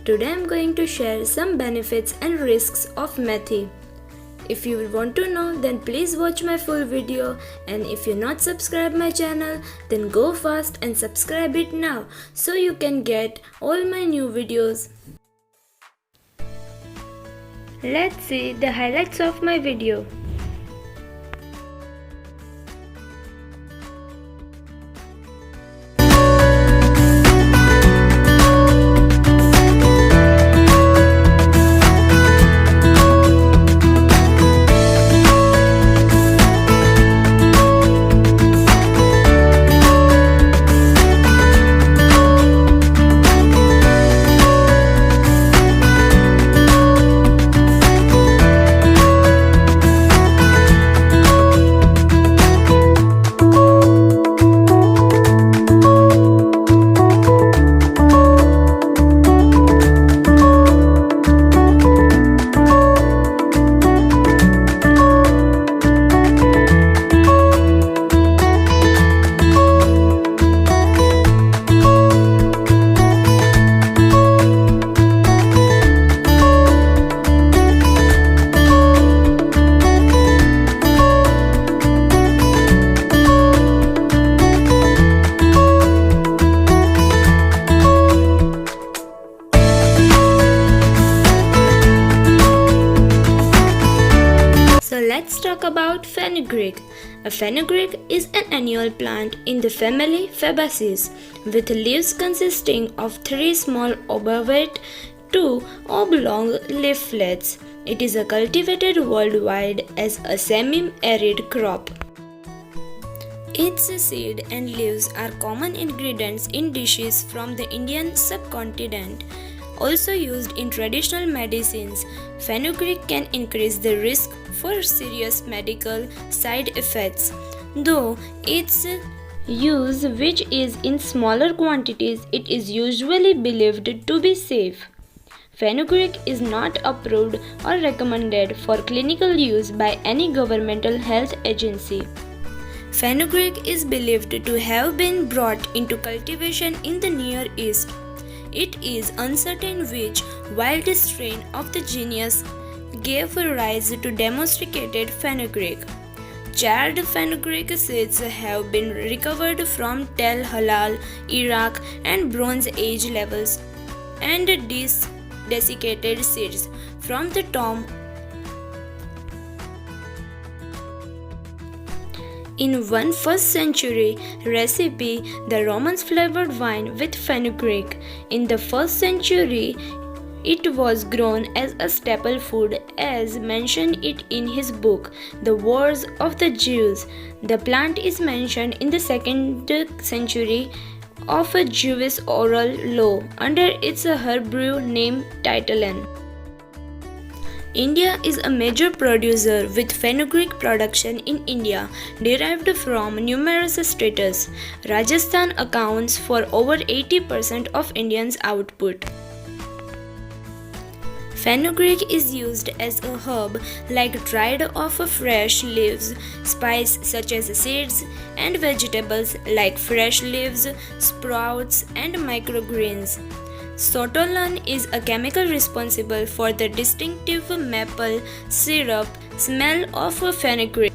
today I'm going to share some benefits and risks of methi. If you want to know, then please watch my full video, and if you're not subscribed my channel, then go fast and subscribe it now so you can get all my new videos. Let's see the highlights of my video. So let's talk about fenugreek. A fenugreek is an annual plant in the family Fabaceae with leaves consisting of 3 small ovate to oblong leaflets. It is cultivated worldwide as a semi-arid crop. Its seed and leaves are common ingredients in dishes from the Indian subcontinent. Also used in traditional medicines, fenugreek can increase the risk for serious medical side effects. Though its use, which is in smaller quantities, it is usually believed to be safe. Fenugreek is not approved or recommended for clinical use by any governmental health agency. Fenugreek is believed to have been brought into cultivation in the Near East. It is uncertain which wild strain of the genus gave rise to domesticated fenugreek. Charred fenugreek seeds have been recovered from Tel Halal, Iraq, and Bronze Age levels, and desiccated seeds from the tomb. In one 1st century recipe, the Romans flavored wine with fenugreek. In the 1st century, it was grown as a staple food, as mentioned it in his book, The Wars of the Jews. The plant is mentioned in the 2nd century of a Jewish oral law under its Hebrew name Titalan. India is a major producer with fenugreek production in India derived from numerous states. Rajasthan accounts for over 80% of India's output. Fenugreek is used as a herb like dried or fresh leaves, spice such as seeds, and vegetables like fresh leaves, sprouts, and microgreens. Sotolan is a chemical responsible for the distinctive maple syrup smell of fenugreek.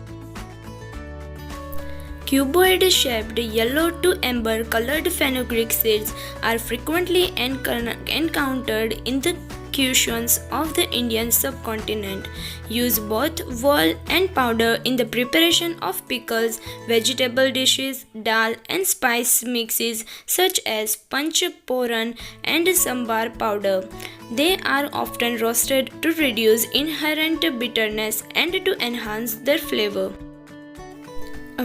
Cuboid-shaped yellow to amber-colored fenugreek seeds are frequently encountered in the cuisines of the Indian subcontinent. Use both whole and powder in the preparation of pickles, vegetable dishes, dal, and spice mixes such as panch phoron and sambar powder. They are often roasted to reduce inherent bitterness and to enhance their flavor.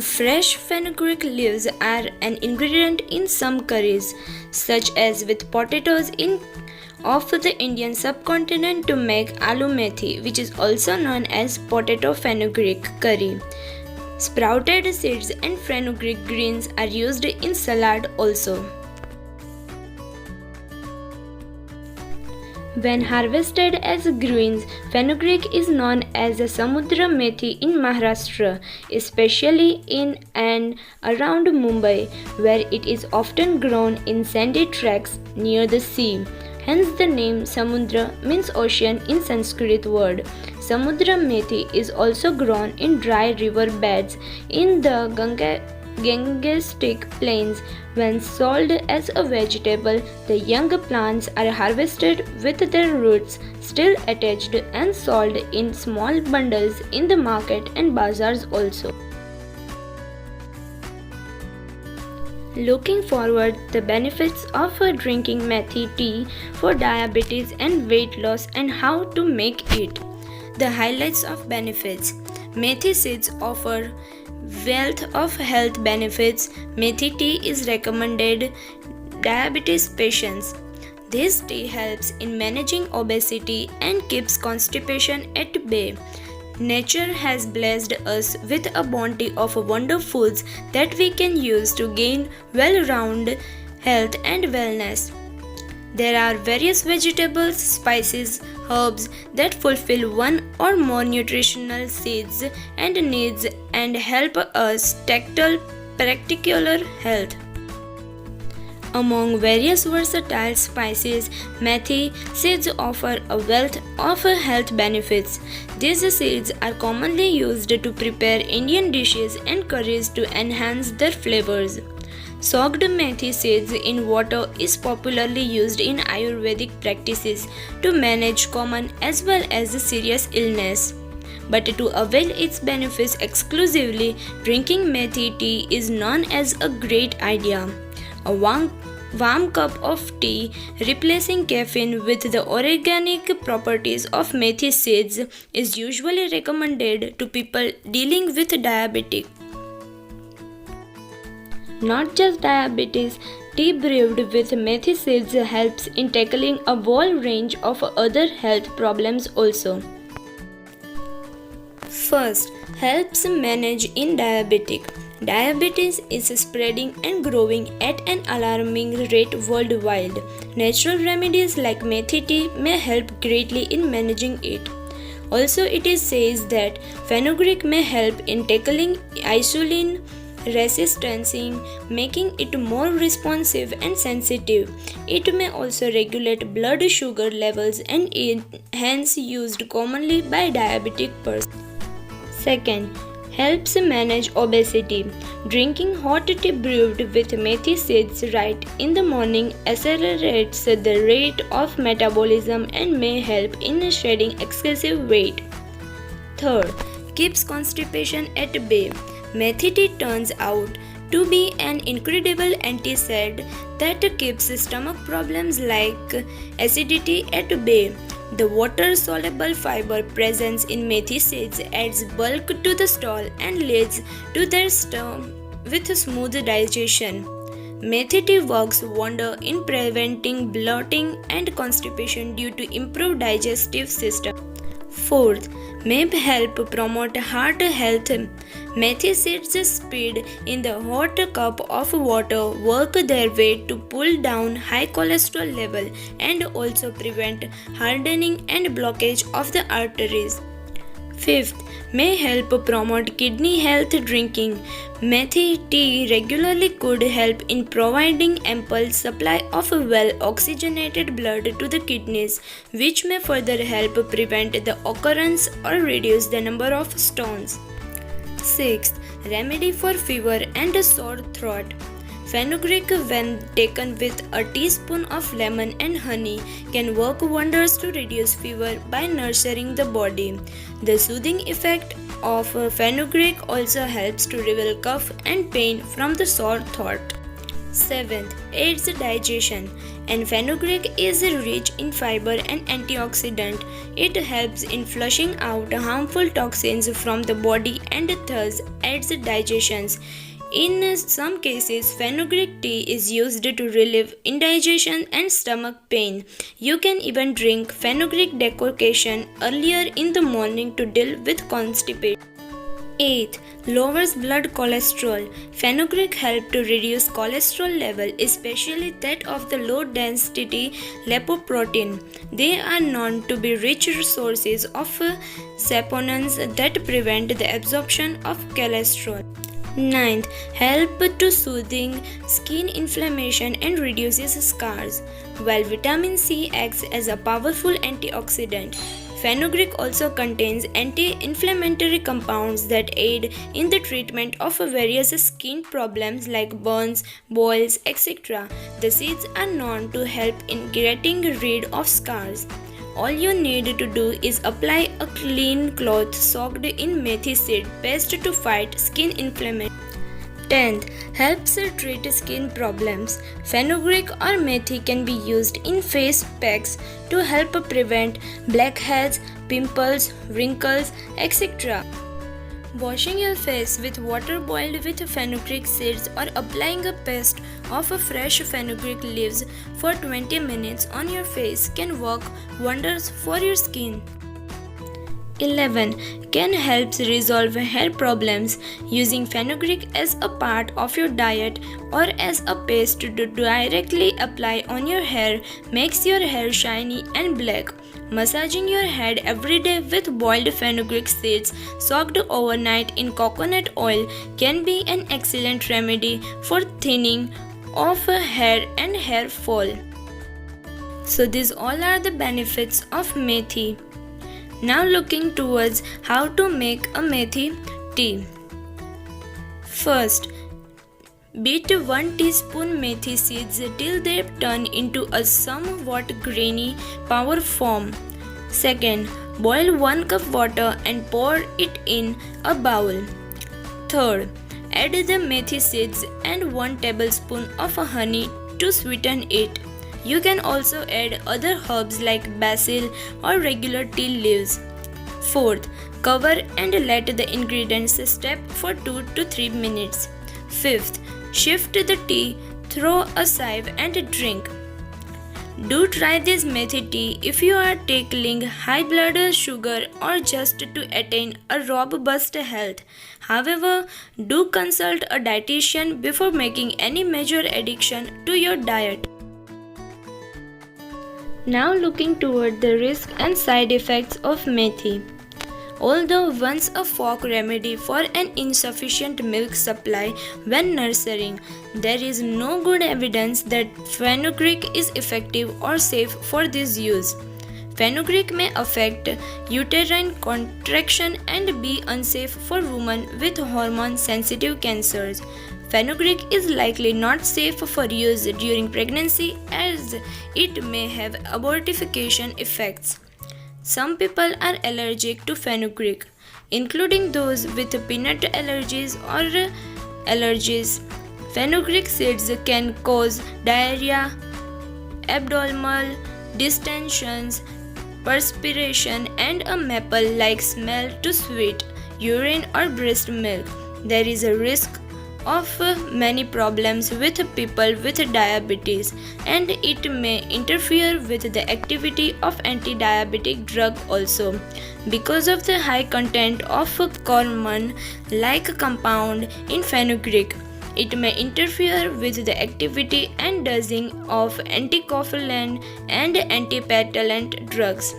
Fresh fenugreek leaves are an ingredient in some curries, such as with potatoes of the Indian subcontinent to make aloo methi, which is also known as potato fenugreek curry. Sprouted seeds and fenugreek greens are used in salad also. When harvested as greens, fenugreek is known as a Samudra methi in Maharashtra, especially in and around Mumbai, where it is often grown in sandy tracts near the sea. Hence the name Samudra means ocean in Sanskrit word. Samudra methi is also grown in dry river beds in the Gangestic plains. When sold as a vegetable, the young plants are harvested with their roots still attached and sold in small bundles in the market and bazaars also. Looking forward, the benefits of drinking methi tea for diabetes and weight loss and how to make it. The highlights of benefits. Methi seeds offer wealth of health benefits. Methi tea is recommended diabetes patients. This tea helps in managing obesity and keeps constipation at bay. Nature has blessed us with a bounty of wonder foods that we can use to gain well-rounded health and wellness. There are various vegetables, spices, herbs that fulfill one or more nutritional needs and help us tackle particular health. Among various versatile spices, methi seeds offer a wealth of health benefits. These seeds are commonly used to prepare Indian dishes and curries to enhance their flavors. Soaked methi seeds in water is popularly used in Ayurvedic practices to manage common as well as serious illness. But to avail its benefits exclusively, drinking methi tea is known as a great idea. A warm cup of tea replacing caffeine with the organic properties of methi seeds is usually recommended to people dealing with diabetes. Not just diabetes, tea brewed with methi seeds helps in tackling a wide range of other health problems also. First, helps manage in diabetic. Diabetes is spreading and growing at an alarming rate worldwide. Natural remedies like methi tea may help greatly in managing it. Also, it is said that fenugreek may help in tackling insulin resistance, making it more responsive and sensitive. It may also regulate blood sugar levels and is hence used commonly by diabetic persons. Second, helps manage obesity. Drinking hot tea brewed with methi seeds right in the morning accelerates the rate of metabolism and may help in shedding excessive weight. Third, keeps constipation at bay. Methi tea turns out to be an incredible anticid that keeps stomach problems like acidity at bay. The water-soluble fiber present in methi seeds adds bulk to the stool and leads to their stomach with smooth digestion. Methi tea works wonder in preventing bloating and constipation due to improved digestive system. Fourth, may help promote heart health. Methi seeds speed in the hot cup of water work their way to pull down high cholesterol level and also prevent hardening and blockage of the arteries. Fifth, may help promote kidney health. Drinking methi tea regularly could help in providing ample supply of well oxygenated blood to the kidneys, which may further help prevent the occurrence or reduce the number of stones. Sixth, remedy for fever and sore throat. Fenugreek, when taken with a teaspoon of lemon and honey, can work wonders to reduce fever by nurturing the body. The soothing effect of fenugreek also helps to relieve cough and pain from the sore throat. Seventh, aids digestion. And fenugreek is rich in fiber and antioxidant. It helps in flushing out harmful toxins from the body and thus aids digestion. In some cases, fenugreek tea is used to relieve indigestion and stomach pain. You can even drink fenugreek decoction earlier in the morning to deal with constipation. 8th, lowers blood cholesterol. Fenugreek helps to reduce cholesterol level, especially that of the low-density lipoprotein. They are known to be rich sources of saponins that prevent the absorption of cholesterol. Ninth, help to soothing skin inflammation and reduces scars, while vitamin C acts as a powerful antioxidant. Fenugreek also contains anti-inflammatory compounds that aid in the treatment of various skin problems like burns, boils, etc. The seeds are known to help in getting rid of scars. All you need to do is apply a clean cloth soaked in methi seed paste to fight skin inflammation. 10th, helps treat skin problems. Fenugreek or methi can be used in face packs to help prevent blackheads, pimples, wrinkles, etc. Washing your face with water boiled with fenugreek seeds or applying a paste of fresh fenugreek leaves for 20 minutes on your face can work wonders for your skin. 11. Can help resolve hair problems. Using fenugreek as a part of your diet or as a paste to directly apply on your hair makes your hair shiny and black. Massaging your head every day with boiled fenugreek seeds soaked overnight in coconut oil can be an excellent remedy for thinning of hair and hair fall. So these all are the benefits of methi. Now looking towards how to make a methi tea. First, beat 1 teaspoon methi seeds till they turn into a somewhat grainy powder form. Second, boil 1 cup water and pour it in a bowl. Third, add the methi seeds and 1 tablespoon of honey to sweeten it. You can also add other herbs like basil or regular tea leaves. Fourth, cover and let the ingredients steep for 2 to 3 minutes. Fifth, shift the tea through a sieve and drink. Do try this methi tea if you are tackling high blood sugar or just to attain a robust health. However, do consult a dietitian before making any major addition to your diet. Now looking toward the risk and side effects of methi. Although once a folk remedy for an insufficient milk supply when nursing, there is no good evidence that fenugreek is effective or safe for this use. Fenugreek may affect uterine contraction and be unsafe for women with hormone-sensitive cancers. Fenugreek is likely not safe for use during pregnancy as it may have abortification effects. Some people are allergic to fenugreek, including those with peanut allergies or allergies. Fenugreek seeds can cause diarrhea, abdominal distensions, perspiration, and a maple-like smell to sweet urine or breast milk. There is a risk of many problems with people with diabetes, and it may interfere with the activity of anti-diabetic drug also. Because of the high content of cormon-like compound in fenugreek, it may interfere with the activity and dosing of anticoagulant and antiplatant drugs.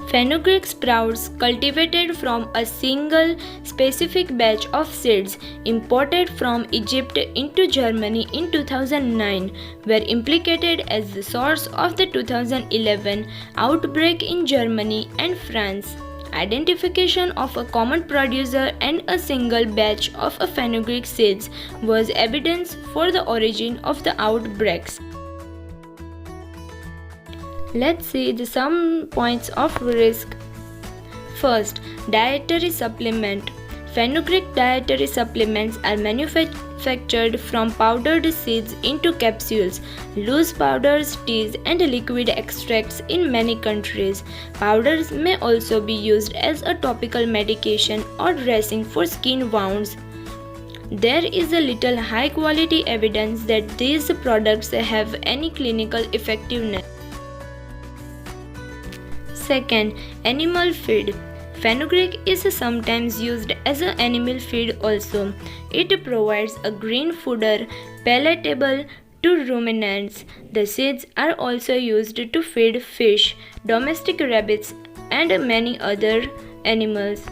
Fenugreek sprouts cultivated from a single specific batch of seeds imported from Egypt into Germany in 2009 were implicated as the source of the 2011 outbreak in Germany and France. Identification of a common producer and a single batch of fenugreek seeds was evidence for the origin of the outbreaks. Let's see some points of risk. First, dietary supplement. Fenugreek dietary supplements are manufactured from powdered seeds into capsules, loose powders, teas, and liquid extracts in many countries. Powders may also be used as a topical medication or dressing for skin wounds. There is a little high-quality evidence that these products have any clinical effectiveness. Second, animal feed. Fenugreek is sometimes used as an animal feed also. It provides a green fodder palatable to ruminants. The seeds are also used to feed fish, domestic rabbits, and many other animals.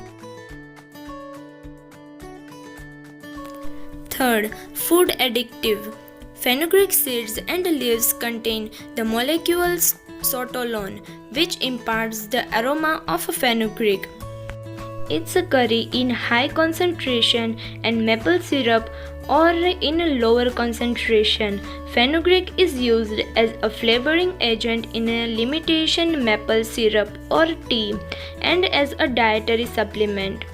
Third, food addictive. Fenugreek seeds and leaves contain the molecule sotalol, which imparts the aroma of fenugreek. It's a curry in high concentration and maple syrup or in a lower concentration. Fenugreek is used as a flavoring agent in a limitation maple syrup or tea and as a dietary supplement.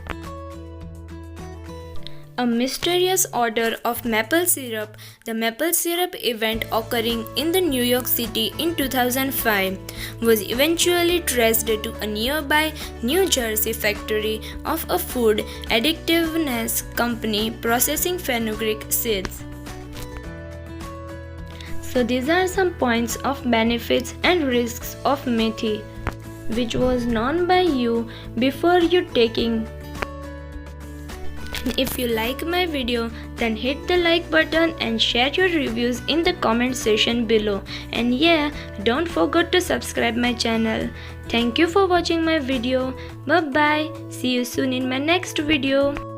A mysterious odor of maple syrup. The maple syrup event occurring in the New York City in 2005 was eventually traced to a nearby New Jersey factory of a food additiveness company processing fenugreek seeds. So these are some points of benefits and risks of methi, which was known by you before you taking. If you like my video, then hit the like button and share your reviews in the comment section below. And yeah, don't forget to subscribe my channel. Thank you for watching my video. Bye bye. See you soon in my next video.